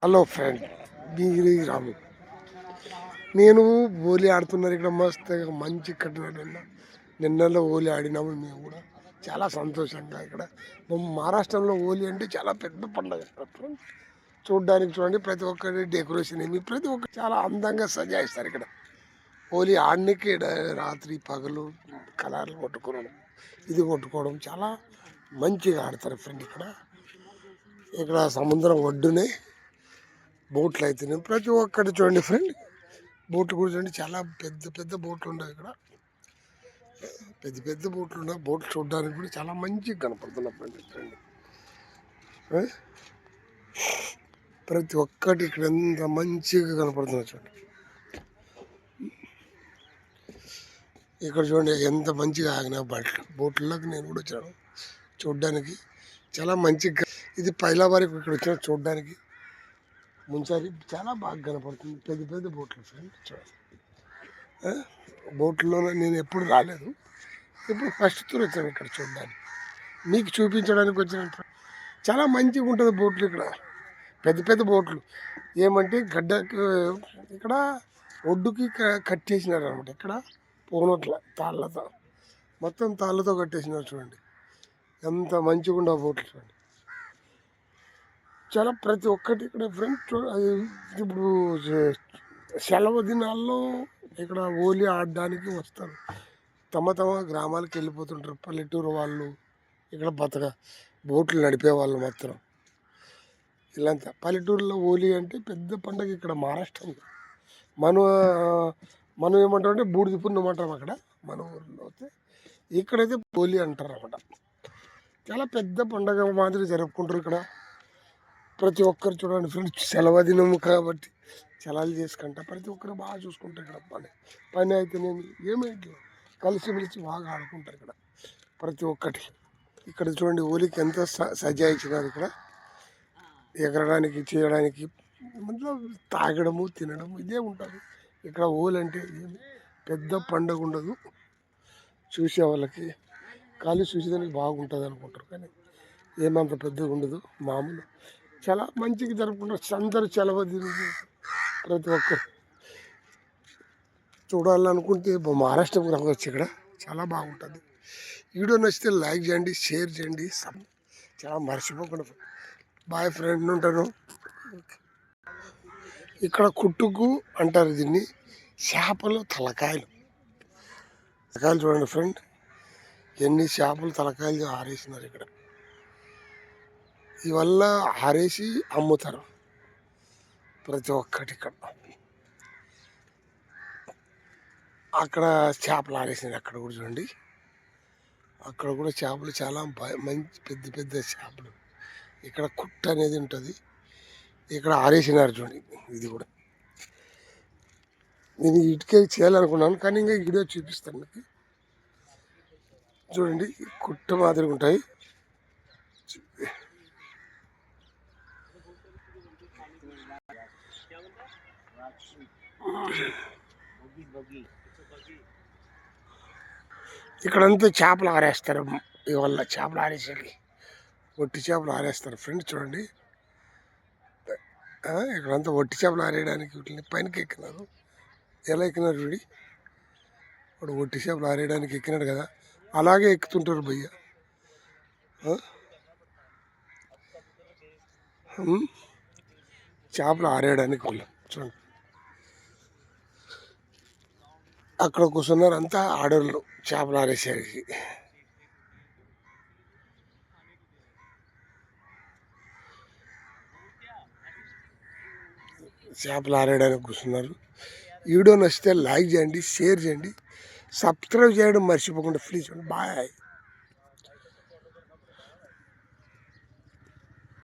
Hello friend, మీరు రాము. నేను హోలీ ఆడుతున్నారు ఇక్కడ మస్తుగా మంచి కట్టినట్టు నిన్నలో హోలీ ఆడినాము మేము కూడా చాలా సంతోషంగా. ఇక్కడ మహారాష్ట్రలో హోలీ అంటే చాలా పెద్ద పండుగ. చూడడానికి చూడండి, ప్రతి ఒక్కరి డెకరేషన్ ఏమి ప్రతి ఒక్కరు చాలా అందంగా సజాయిస్తారు. ఇక్కడ హోలీ ఆడడానికి రాత్రి పగలు కలర్లు కొట్టుకోవడం, ఇది కొట్టుకోవడం చాలా మంచిగా ఆడతారు ఫ్రెండ్. ఇక్కడ సముద్రం ఒడ్డునే బోట్లు అవుతున్నాయి. ప్రతి ఒక్కటి చూడండి ఫ్రెండ్, బోట్లు కూడా చూడండి, చాలా పెద్ద పెద్ద బోట్లు ఉన్నాయి. ఇక్కడ పెద్ద పెద్ద బోట్లు ఉన్నాయి. బోట్లు చూడడానికి కూడా చాలా మంచిగా కనపడుతున్నాయి ఫ్రెండ్. ప్రతి ఒక్కటి ఇక్కడ ఎంత మంచిగా కనపడుతుంది చూడండి. ఇక్కడ చూడండి ఎంత మంచిగా ఆగిన బోట్లలోకి నేను కూడా వచ్చాను చూడడానికి. చాలా మంచిగా ఇది పైలా వరకు ఇక్కడ వచ్చిన చూడడానికి. ముంచారి చాలా బాగా కనపడుతుంది. పెద్ద పెద్ద బోట్లు ఫ్రెండ్ చూడండి. బోట్లో నేను ఎప్పుడు రాలేదు, ఇప్పుడు ఫస్ట్ టూర్ వచ్చాను ఇక్కడ చూడడానికి, మీకు చూపించడానికి వచ్చినట్టు. చాలా మంచిగా ఉంటుంది బోట్లు ఇక్కడ. పెద్ద పెద్ద బోట్లు ఏమంటే గడ్డకు ఇక్కడ ఒడ్డుకి కట్టేసినారు అనమాట. ఇక్కడ పోనట్ల తాళ్ళతో, మొత్తం తాళ్ళతో కట్టేసినారు చూడండి. ఎంత మంచిగా ఉండే బోట్లు చూడండి. చాలా ప్రతి ఒక్కటి ఇక్కడ ఫ్రెండ్. ఇప్పుడు సెలవు దినాల్లో ఇక్కడ హోలీ ఆడడానికి వస్తారు. తమ గ్రామాలకు వెళ్ళిపోతుంటారు పల్లెటూరు వాళ్ళు. ఇక్కడ బోట్లు నడిపే వాళ్ళు మాత్రం ఇలాంతా పల్లెటూరులో హోలీ అంటే పెద్ద పండుగ. ఇక్కడ మహారాష్ట్రలో మనం ఏమంటాం అంటే బూడిద పున్నం అంటాం అక్కడ మన ఊరిలో. అయితే ఇక్కడైతే హోలీ అంటారు అన్నమాట. చాలా పెద్ద పండుగ మాదిరి జరుపుకుంటారు ఇక్కడ. ప్రతి ఒక్కరు చూడండి ఫ్రెండ్స్, సెలవు దినము కాబట్టి సెలవులు చేసుకుంటా ప్రతి ఒక్కరు బాగా చూసుకుంటారు. ఇక్కడ పని అయితే నేను ఏమైతే కలిసిమెలిసి బాగా ఆడుకుంటారు ఇక్కడ ప్రతి ఒక్కటి. ఇక్కడ చూడండి హోలీకి ఎంత సజాయించినారు. ఇక్కడ ఎగరడానికి చేయడానికి తాగడము తినడం ఇదే ఉంటుంది ఇక్కడ. హోలీ అంటే ఏమి పెద్ద పండుగ ఉండదు. చూసే వాళ్ళకి ఖాళీ చూసేదానికి బాగుంటుంది అనుకుంటారు, కానీ ఏమంత పెద్దగా ఉండదు. మామూలు చాలా మంచిగా జరుపుకుంటారు. అందరూ సెలవు ప్రతి ఒక్కరు చూడాలనుకుంటే మహారాష్ట్రకు రావచ్చు. ఇక్కడ చాలా బాగుంటుంది. వీడియో నచ్చితే లైక్ చేయండి, షేర్ చేయండి, చాలా మర్చిపోకుండా. బాయ్ ఫ్రెండ్, ఉంటాను. ఇక్కడ కుట్టుకు అంటారు దీన్ని. చేపలు తలకాయలు చూడండి ఫ్రెండ్, ఎన్ని చేపలు తలకాయలు ఆరేసినారు ఇక్కడ. ఇవల్ల ఆరేసి అమ్ముతారు ప్రతి ఒక్కటి. ఇక్కడ అక్కడ చేపలు ఆరేసినారు. అక్కడ కూడా చూడండి, అక్కడ కూడా చేపలు చాలా మంచి పెద్ద పెద్ద చేపలు. ఇక్కడ కుట్ట అనేది ఉంటుంది, ఇక్కడ ఆరేసినారు చూడండి. ఇది కూడా నేను ఇటుకే చేయాలనుకున్నాను, కానీ ఇంకా వీడియో చూపిస్తాను మీకు. చూడండి కుట్ట మాదిరిగా ఉంటాయి. ఇక్కడంతా చేపలు ఆరేస్తారు. ఇవల్ల చేపలు ఆరేసేకి ఒట్టి చేపలు ఆరేస్తారు ఫ్రెండ్. చూడండి ఇక్కడంతా ఒట్టి చేపలు ఆరేయడానికి వీటిని పైనకి ఎక్కినారు. ఎలా ఎక్కినారు చూడి, వాడు ఒట్టి చేపలు ఆరేయడానికి ఎక్కినాడు కదా, అలాగే ఎక్కుతుంటారు భయ్య. చేపలు ఆరేయడానికి వాళ్ళు చూడండి. అక్కడ కూర్చున్నారు అంతా ఆడోళ్ళు చేపలు ఆరేసరికి. చేపలు ఆరేయడానికి కూర్చున్నారు. వీడియో నచ్చితే లైక్ చేయండి, షేర్ చేయండి, సబ్స్క్రైబ్ చేయడం మర్చిపోకుండా ప్లీజ్. బాయ్.